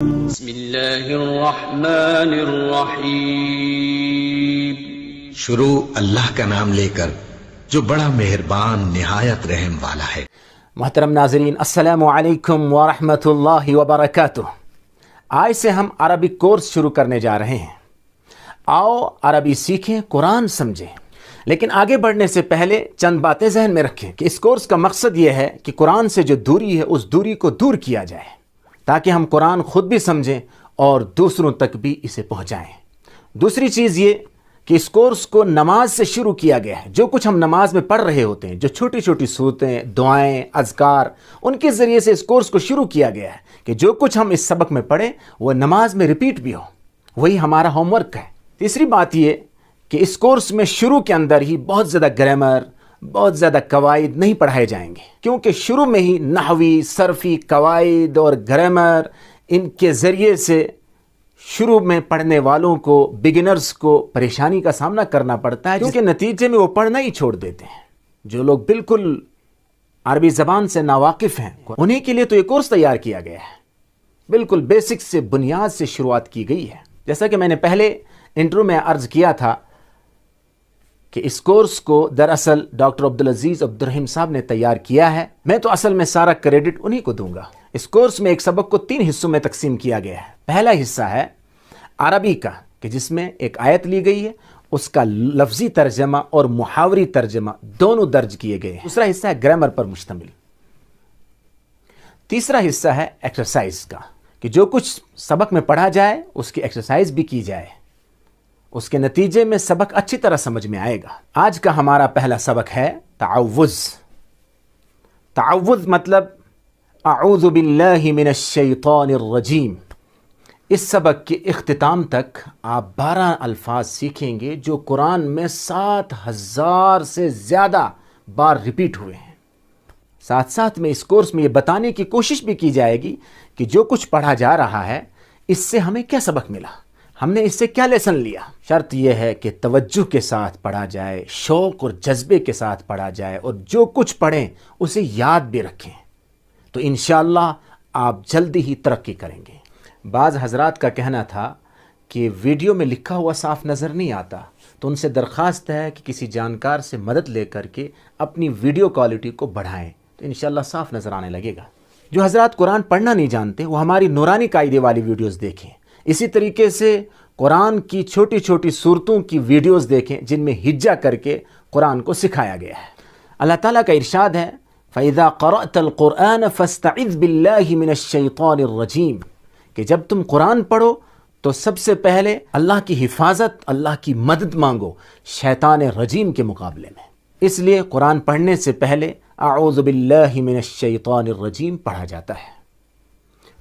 بسم اللہ الرحمن الرحیم۔ شروع اللہ کا نام لے کر جو بڑا مہربان نہایت رحم والا ہے۔ محترم ناظرین، السلام علیکم ورحمۃ اللہ وبرکاتہ۔ آج سے ہم عربی کورس شروع کرنے جا رہے ہیں۔ آؤ عربی سیکھیں، قرآن سمجھیں۔ لیکن آگے بڑھنے سے پہلے چند باتیں ذہن میں رکھیں کہ اس کورس کا مقصد یہ ہے کہ قرآن سے جو دوری ہے اس دوری کو دور کیا جائے، تاکہ ہم قرآن خود بھی سمجھیں اور دوسروں تک بھی اسے پہنچائیں۔ دوسری چیز یہ کہ اس کورس کو نماز سے شروع کیا گیا ہے۔ جو کچھ ہم نماز میں پڑھ رہے ہوتے ہیں، جو چھوٹی چھوٹی صورتیں، دعائیں، اذکار، ان کے ذریعے سے اس کورس کو شروع کیا گیا ہے کہ جو کچھ ہم اس سبق میں پڑھیں وہ نماز میں ریپیٹ بھی ہو۔ وہی ہمارا ہوم ورک ہے۔ تیسری بات یہ کہ اس کورس میں شروع کے اندر ہی بہت زیادہ گرامر، بہت زیادہ قواعد نہیں پڑھائے جائیں گے، کیونکہ شروع میں ہی نحوی، صرفی قواعد اور گرامر، ان کے ذریعے سے شروع میں پڑھنے والوں کو، بگنرز کو پریشانی کا سامنا کرنا پڑتا ہے، کیونکہ نتیجے میں وہ پڑھنا ہی چھوڑ دیتے ہیں۔ جو لوگ بالکل عربی زبان سے ناواقف ہیں انہیں کے لیے تو یہ کورس تیار کیا گیا ہے۔ بالکل بیسک سے، بنیاد سے شروعات کی گئی ہے۔ جیسا کہ میں نے پہلے انٹرو میں عرض کیا تھا کہ اس کورس کو دراصل ڈاکٹر عبدالعزیز عبدالرحیم صاحب نے تیار کیا ہے۔ میں تو اصل میں سارا کریڈٹ انہی کو دوں گا۔ اس کورس میں ایک سبق کو 3 حصوں میں تقسیم کیا گیا ہے۔ پہلا حصہ ہے عربی کا، کہ جس میں ایک آیت لی گئی ہے، اس کا لفظی ترجمہ اور محاوری ترجمہ دونوں درج کیے گئے ہیں۔ دوسرا حصہ ہے گرامر پر مشتمل۔ تیسرا حصہ ہے ایکسرسائز کا، کہ جو کچھ سبق میں پڑھا جائے اس کی ایکسرسائز بھی کی جائے، اس کے نتیجے میں سبق اچھی طرح سمجھ میں آئے گا۔ آج کا ہمارا پہلا سبق ہے تعوذ۔ تعوذ مطلب اعوذ باللہ من الشیطان الرجیم۔ اس سبق کے اختتام تک آپ 12 الفاظ سیکھیں گے جو قرآن میں 7000 سے زیادہ بار ریپیٹ ہوئے ہیں۔ ساتھ ساتھ میں اس کورس میں یہ بتانے کی کوشش بھی کی جائے گی کہ جو کچھ پڑھا جا رہا ہے اس سے ہمیں کیا سبق ملا، ہم نے اس سے کیا لیسن لیا۔ شرط یہ ہے کہ توجہ کے ساتھ پڑھا جائے، شوق اور جذبے کے ساتھ پڑھا جائے، اور جو کچھ پڑھیں اسے یاد بھی رکھیں، تو انشاءاللہ آپ جلدی ہی ترقی کریں گے۔ بعض حضرات کا کہنا تھا کہ ویڈیو میں لکھا ہوا صاف نظر نہیں آتا، تو ان سے درخواست ہے کہ کسی جانکار سے مدد لے کر کے اپنی ویڈیو کوالٹی کو بڑھائیں، تو انشاءاللہ صاف نظر آنے لگے گا۔ جو حضرات قرآن پڑھنا نہیں جانتے وہ ہماری نورانی قاعدے والی ویڈیوز دیکھیں۔ اسی طریقے سے قرآن کی چھوٹی چھوٹی صورتوں کی ویڈیوز دیکھیں جن میں ہجا کر کے قرآن کو سکھایا گیا ہے۔ اللہ تعالیٰ کا ارشاد ہے فَإِذَا قَرَأْتَ الْقُرْآنَ فَاسْتَعِذْ بِاللَّهِ مِنَ الشَّيْطَانِ الرَّجِيمِ، کہ جب تم قرآن پڑھو تو سب سے پہلے اللہ کی حفاظت، اللہ کی مدد مانگو شیطان رجیم کے مقابلے میں۔ اس لیے قرآن پڑھنے سے پہلے اعوذ باللہ من الشیطان الرجیم پڑھا جاتا ہے۔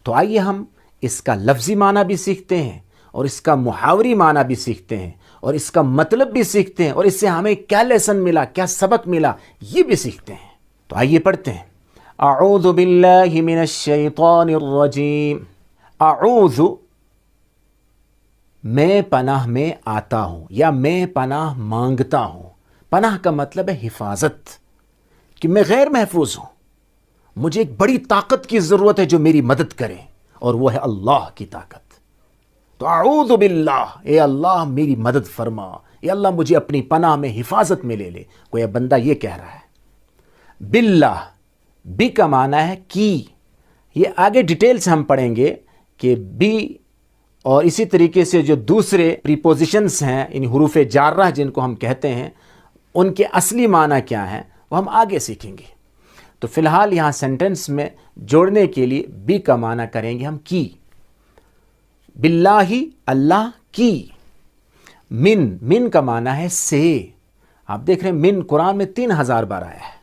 تو آئیے ہم اس کا لفظی معنی بھی سیکھتے ہیں، اور اس کا محاوری معنی بھی سیکھتے ہیں، اور اس کا مطلب بھی سیکھتے ہیں، اور اس سے ہمیں کیا لیسن ملا، کیا سبق ملا، یہ بھی سیکھتے ہیں۔ تو آئیے پڑھتے ہیں۔ اعوذ باللہ من الشیطان الرجیم۔ اعوذ، میں پناہ میں آتا ہوں یا میں پناہ مانگتا ہوں۔ پناہ کا مطلب ہے حفاظت، کہ میں غیر محفوظ ہوں، مجھے ایک بڑی طاقت کی ضرورت ہے جو میری مدد کرے، اور وہ ہے اللہ کی طاقت۔ تو اعوذ باللہ، اے اللہ میری مدد فرما، اے اللہ مجھے اپنی پناہ میں، حفاظت میں لے لے۔ کوئی بندہ یہ کہہ رہا ہے۔ باللہ، بی کا معنی ہے کی۔ یہ آگے ڈیٹیل سے ہم پڑھیں گے کہ بی اور اسی طریقے سے جو دوسرے پریپوزیشنز ہیں، ان حروف جارہ جن کو ہم کہتے ہیں، ان کے اصلی معنی کیا ہیں وہ ہم آگے سیکھیں گے۔ تو فی الحال یہاں سینٹنس میں جوڑنے کے لیے بی کا معنی کریں گے ہم کی۔ باللہ، اللہ کی۔ من کا معنی ہے سے۔ آپ دیکھ رہے ہیں من قرآن میں 3000 بار آیا ہے۔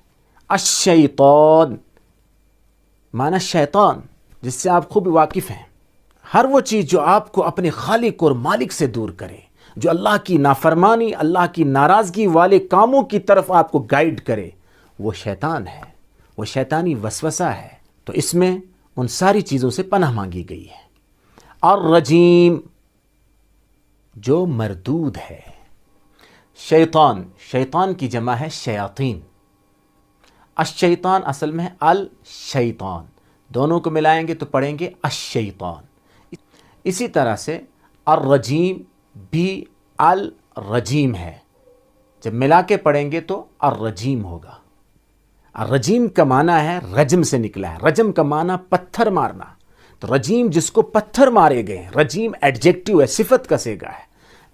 الشیطان معنی شیطان، جس سے آپ خوب واقف ہیں۔ ہر وہ چیز جو آپ کو اپنے خالق اور مالک سے دور کرے، جو اللہ کی نافرمانی، اللہ کی ناراضگی والے کاموں کی طرف آپ کو گائیڈ کرے، وہ شیطان ہے، وہ شیطانی وسوسہ ہے۔ تو اس میں ان ساری چیزوں سے پناہ مانگی گئی ہے۔ الرجیم، جو مردود ہے۔ شیطان کی جمع ہے شیاطین۔ الشیطان اصل میں ہے الشیطان، دونوں کو ملائیں گے تو پڑھیں گے الشیطان۔ اسی طرح سے الرجیم بھی الرجیم ہے، جب ملا کے پڑھیں گے تو الرجیم ہوگا۔ الرجیم کا معنی ہے رجم سے نکلا ہے، رجم کا معنی پتھر مارنا، تو رجیم جس کو پتھر مارے گئے ہیں، رجیم ایڈجیکٹو ہے، صفت کا صیغہ ہے،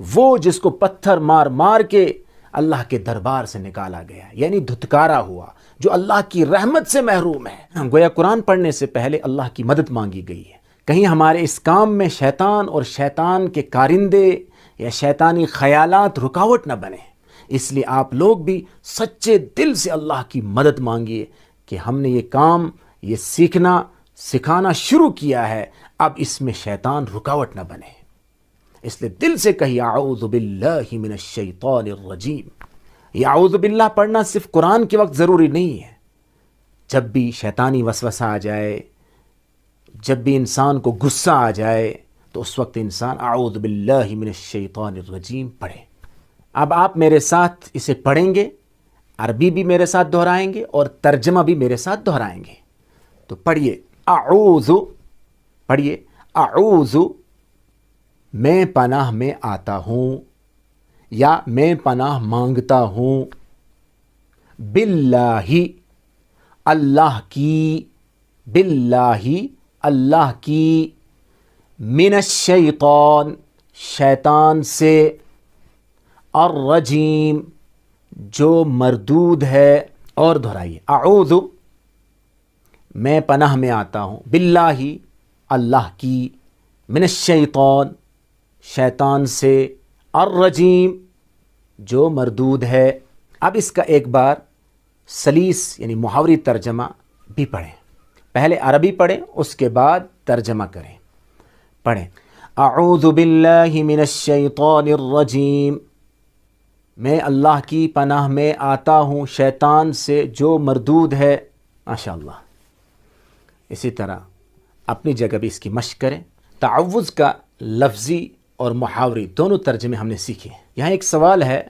وہ جس کو پتھر مار مار کے اللہ کے دربار سے نکالا گیا، یعنی دھتکارا ہوا، جو اللہ کی رحمت سے محروم ہے۔ گویا قرآن پڑھنے سے پہلے اللہ کی مدد مانگی گئی ہے، کہیں ہمارے اس کام میں شیطان اور شیطان کے کارندے یا شیطانی خیالات رکاوٹ نہ بنے۔ اس لیے آپ لوگ بھی سچے دل سے اللہ کی مدد مانگیے کہ ہم نے یہ کام، یہ سیکھنا سکھانا شروع کیا ہے، اب اس میں شیطان رکاوٹ نہ بنے۔ اس لیے دل سے کہیے اعوذ باللہ من الشیطان الرجیم۔ یہ اعوذ باللہ پڑھنا صرف قرآن کے وقت ضروری نہیں ہے، جب بھی شیطانی وسوسہ آ جائے، جب بھی انسان کو غصہ آ جائے تو اس وقت انسان اعوذ باللہ من الشیطان الرجیم پڑھے۔ اب آپ میرے ساتھ اسے پڑھیں گے، عربی بھی میرے ساتھ دہرائیں گے اور ترجمہ بھی میرے ساتھ دہرائیں گے۔ تو پڑھیے اعوذ، پڑھیے اعوذ، میں پناہ میں آتا ہوں یا میں پناہ مانگتا ہوں، باللہ، اللہ کی، باللہ، اللہ کی، من الشیطان، شیطان سے، الرجیم، جو مردود ہے۔ اور دہرائیے اعوذ، میں پناہ میں آتا ہوں، باللہ، اللہ کی، من الشیطان، شیطان سے، الرجیم، جو مردود ہے۔ اب اس کا ایک بار سلیس یعنی محاوری ترجمہ بھی پڑھیں، پہلے عربی پڑھیں اس کے بعد ترجمہ کریں۔ پڑھیں اعوذ باللہ من الشیطان الرجیم، میں اللہ کی پناہ میں آتا ہوں شیطان سے جو مردود ہے۔ ماشاءاللہ۔ اسی طرح اپنی جگہ بھی اس کی مشق کریں۔ تعوذ کا لفظی اور محاوری دونوں ترجمے ہم نے سیکھے۔ یہاں ایک سوال ہے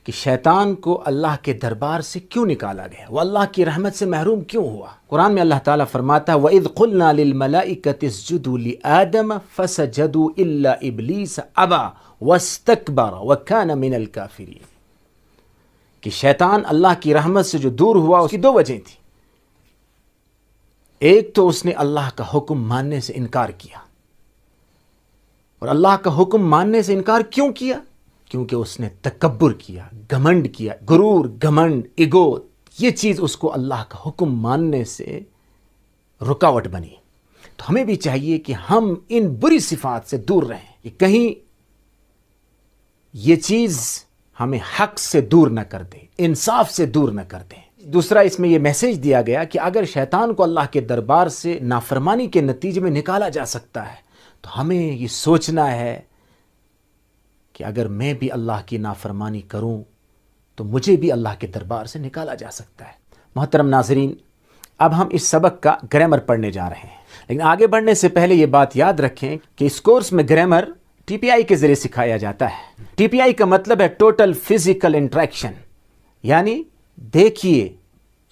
کہ شیطان کو اللہ کے دربار سے کیوں نکالا گیا، وہ اللہ کی رحمت سے محروم کیوں ہوا؟ قرآن میں اللہ تعالیٰ فرماتا ہے وَإِذْ قُلْنَا لِلْمَلَائِكَةِ اسْجُدُوا لِآدَمَ فَسَجَدُوا إِلَّا إِبْلِيسَ أَبَى وَاسْتَكْبَرَ وَكَانَ مِنَ الْكَافِرِينَ، کہ شیطان اللہ کی رحمت سے جو دور ہوا اس کی دو وجہیں تھیں۔ ایک تو اس نے اللہ کا حکم ماننے سے انکار کیا، اور اللہ کا حکم ماننے سے انکار کیوں کیا؟ کیونکہ اس نے تکبر کیا، گھمنڈ کیا، غرور، گھمنڈ، ایگو، یہ چیز اس کو اللہ کا حکم ماننے سے رکاوٹ بنی۔ تو ہمیں بھی چاہیے کہ ہم ان بری صفات سے دور رہیں، کہ کہیں یہ چیز ہمیں حق سے دور نہ کر دے، انصاف سے دور نہ کر دے۔ دوسرا اس میں یہ میسیج دیا گیا کہ اگر شیطان کو اللہ کے دربار سے نافرمانی کے نتیجے میں نکالا جا سکتا ہے تو ہمیں یہ سوچنا ہے کہ اگر میں بھی اللہ کی نافرمانی کروں تو مجھے بھی اللہ کے دربار سے نکالا جا سکتا ہے۔ محترم ناظرین، اب ہم اس سبق کا گرامر پڑھنے جا رہے ہیں، لیکن آگے بڑھنے سے پہلے یہ بات یاد رکھیں کہ اس کورس میں گرامر ٹی پی آئی کے ذریعے سکھایا جاتا ہے۔ ٹی پی آئی کا مطلب ہے ٹوٹل فزیکل انٹریکشن، یعنی دیکھیے،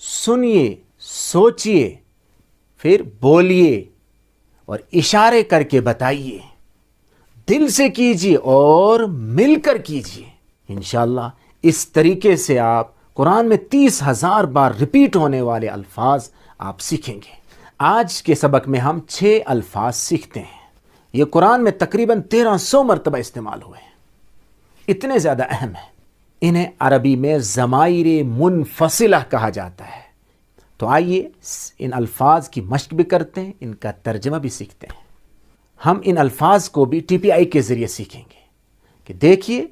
سنیے، سوچیے، پھر بولیے اور اشارے کر کے بتائیے، دل سے کیجیے اور مل کر کیجیے۔ انشاءاللہ اس طریقے سے آپ قرآن میں 30,000 بار ریپیٹ ہونے والے الفاظ آپ سیکھیں گے۔ آج کے سبق میں ہم 6 الفاظ سیکھتے ہیں۔ یہ قرآن میں تقریباً 1300 مرتبہ استعمال ہوئے ہیں، اتنے زیادہ اہم ہیں۔ انہیں عربی میں ضمائر منفصلہ کہا جاتا ہے۔ تو آئیے ان الفاظ کی مشق بھی کرتے ہیں، ان کا ترجمہ بھی سیکھتے ہیں۔ ہم ان الفاظ کو بھی ٹی پی آئی کے ذریعے سیکھیں گے کہ دیکھیے،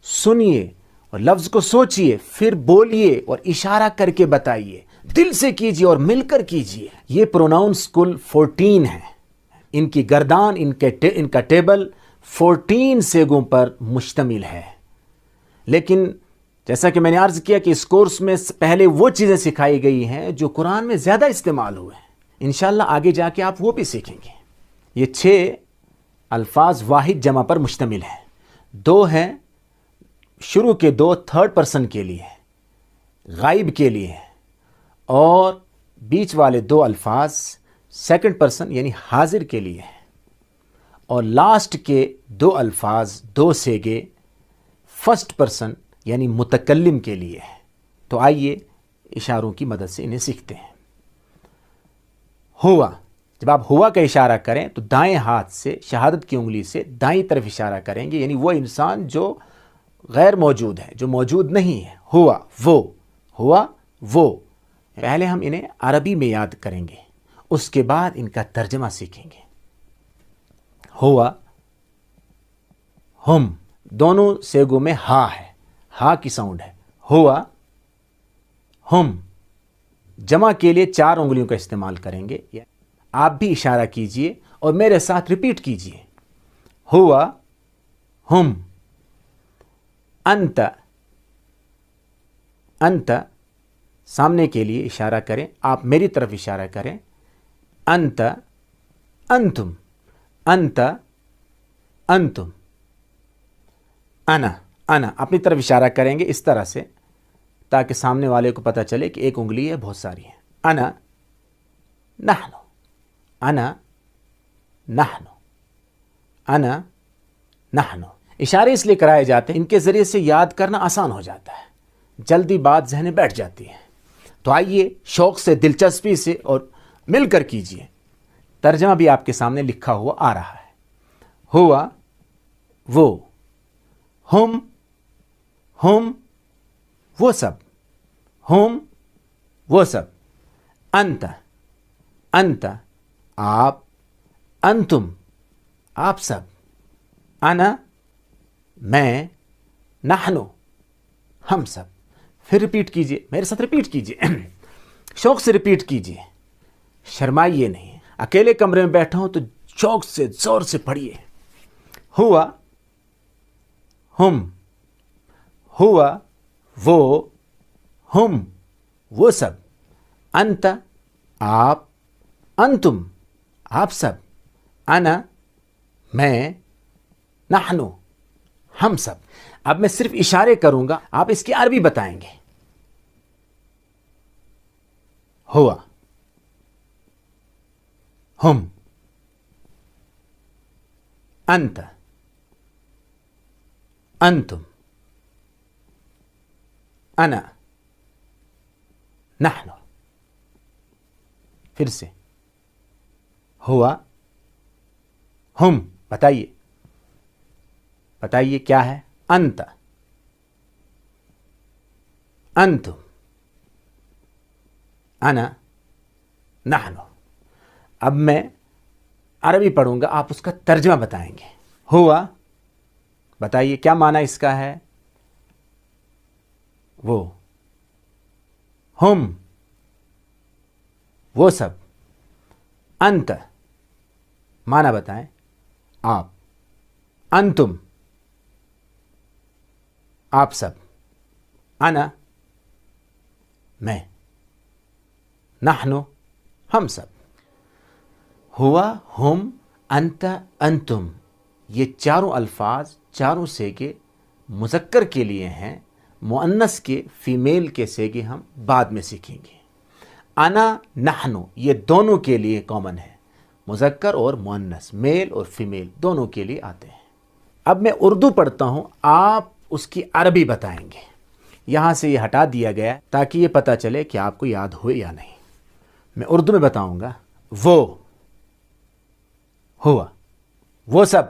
سنیے اور لفظ کو سوچیے، پھر بولیے اور اشارہ کر کے بتائیے، دل سے کیجیے اور مل کر کیجیے۔ یہ پروناؤنس کل 14 ہیں، ان کی گردان، ان کا ٹیبل 14 سیگوں پر مشتمل ہے۔ لیکن جیسا کہ میں نے عرض کیا کہ اس کورس میں پہلے وہ چیزیں سکھائی گئی ہیں جو قرآن میں زیادہ استعمال ہوئے ہیں۔ انشاءاللہ آگے جا کے آپ وہ بھی سیکھیں گے۔ یہ 6 الفاظ واحد جمع پر مشتمل ہیں۔ 2 ہیں، شروع کے 2 تھرڈ پرسن کے لیے ہیں، غائب کے لیے ہیں، اور بیچ والے 2 الفاظ سیکنڈ پرسن یعنی حاضر کے لیے ہیں۔ اور لاسٹ کے 2 الفاظ 2 سیگے فرسٹ پرسن یعنی متکلم کے لیے ہے۔ تو آئیے اشاروں کی مدد سے انہیں سیکھتے ہیں۔ ہوا، جب آپ ہوا کا اشارہ کریں تو دائیں ہاتھ سے شہادت کی انگلی سے دائیں طرف اشارہ کریں گے، یعنی وہ انسان جو غیر موجود ہے، جو موجود نہیں ہے۔ ہوا وہ۔ پہلے ہم انہیں عربی میں یاد کریں گے، اس کے بعد ان کا ترجمہ سیکھیں گے۔ ہوا، ہم، دونوں سیگوں میں ہا ہے، ہا کی ساؤنڈ ہے۔ ہوا، ہم، جمع کے لیے 4 انگلیوں کا استعمال کریں گے۔ آپ بھی اشارہ کیجئے اور میرے ساتھ ریپیٹ کیجئے۔ ہوا، ہم، انت، انت، سامنے کے لیے اشارہ کریں، آپ میری طرف اشارہ کریں۔ انت، انتم، انت، انتم، انا، انا، اپنی طرف اشارہ کریں گے اس طرح سے تاکہ سامنے والے کو پتہ چلے کہ ایک انگلی ہے، بہت ساری ہیں۔ انا، نحن، انا، نحن، انا، نحن۔ اشارے اس لیے کرائے جاتے ہیں، ان کے ذریعے سے یاد کرنا آسان ہو جاتا ہے، جلدی بات ذہن میں بیٹھ جاتی ہے۔ تو آئیے شوق سے، دلچسپی سے اور مل کر کیجئے۔ ترجمہ بھی آپ کے سامنے لکھا ہوا آ رہا ہے۔ ہوا، وہ، ہم، وہ سب، ہم، وہ سب۔ انت، انت، آپ، انتم، آپ سب۔ انا، میں، نحن، ہم سب۔ پھر ریپیٹ کیجئے، میرے ساتھ ریپیٹ کیجئے، شوق سے ریپیٹ کیجئے، شرمائیے نہیں۔ اکیلے کمرے میں بیٹھا ہوں تو شوق سے، زور سے پڑھیے۔ ہوا، ہم، ہوا، وہ، ہم، وہ سب۔ انت، آپ، انتم، آپ سب۔ انا، میں، نحن، ہم سب۔ اب میں صرف اشارے کروں گا، آپ اس کی عربی بتائیں گے۔ ہوا، ہم، انت، انتم، انا، نحن۔ پھر سے ہوا، ہم، بتائیے، بتائیے کیا ہے؟ انت، انتم، انا، نحن۔ اب میں عربی پڑھوں گا، آپ اس کا ترجمہ بتائیں گے۔ ہوا، بتائیے کیا معنی اس کا ہے؟ وہ، ہم، وہ سب۔ انت، معنی بتائیں، آپ۔ انتم، آپ سب۔ انا، میں۔ نحن، ہم سب۔ ہوا، ہم، انت، انتم، یہ چاروں الفاظ، چاروں سیگے مذکر کے لیے ہیں، مؤنث کے، فیمیل کے سیگے ہم بعد میں سیکھیں گے۔ انا، نحن، یہ دونوں کے لیے کامن ہے، مذکر اور مؤنث، میل اور فیمیل دونوں کے لیے آتے ہیں۔ اب میں اردو پڑھتا ہوں، آپ اس کی عربی بتائیں گے۔ یہاں سے یہ ہٹا دیا گیا تاکہ یہ پتہ چلے کہ آپ کو یاد ہوئے یا نہیں۔ میں اردو میں بتاؤں گا۔ وہ، ہوا، وہ سب،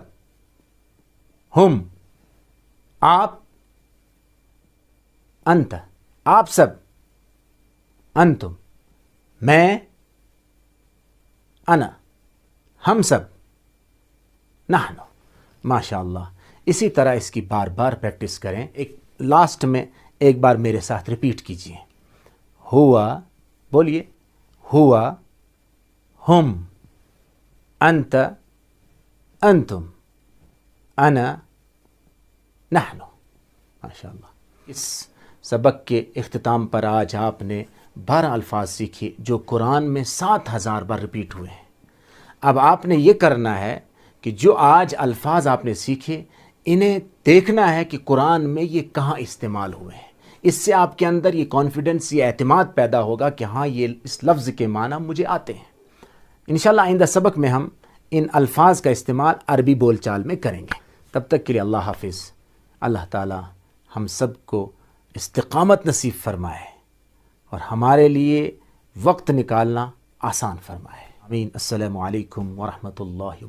ہم، آپ، انت، آپ سب، انتم، میں، انا، ہم سب، نحن۔ ماشاء اللہ، اسی طرح اس کی بار بار پریکٹس کریں۔ ایک لاسٹ میں ایک بار میرے ساتھ ریپیٹ کیجئے۔ ہوا، بولیے، ہوا، ہم، انت، انتم، انا، نحن۔ ماشاء اللہ، اس سبق کے اختتام پر آج آپ نے 12 الفاظ سیکھے جو قرآن میں 7000 بار ریپیٹ ہوئے ہیں۔ اب آپ نے یہ کرنا ہے کہ جو آج الفاظ آپ نے سیکھے، انہیں دیکھنا ہے کہ قرآن میں یہ کہاں استعمال ہوئے ہیں۔ اس سے آپ کے اندر یہ کانفیڈنس، یہ اعتماد پیدا ہوگا کہ ہاں، یہ اس لفظ کے معنی مجھے آتے ہیں۔ انشاءاللہ آئندہ سبق میں ہم ان الفاظ کا استعمال عربی بول چال میں کریں گے۔ تب تک کے لیے اللہ حافظ۔ اللہ تعالی ہم سب کو استقامت نصیب فرمائے اور ہمارے لیے وقت نکالنا آسان فرمائے۔ آمین۔ السلام علیکم ورحمۃ اللہ وبرکاتہ۔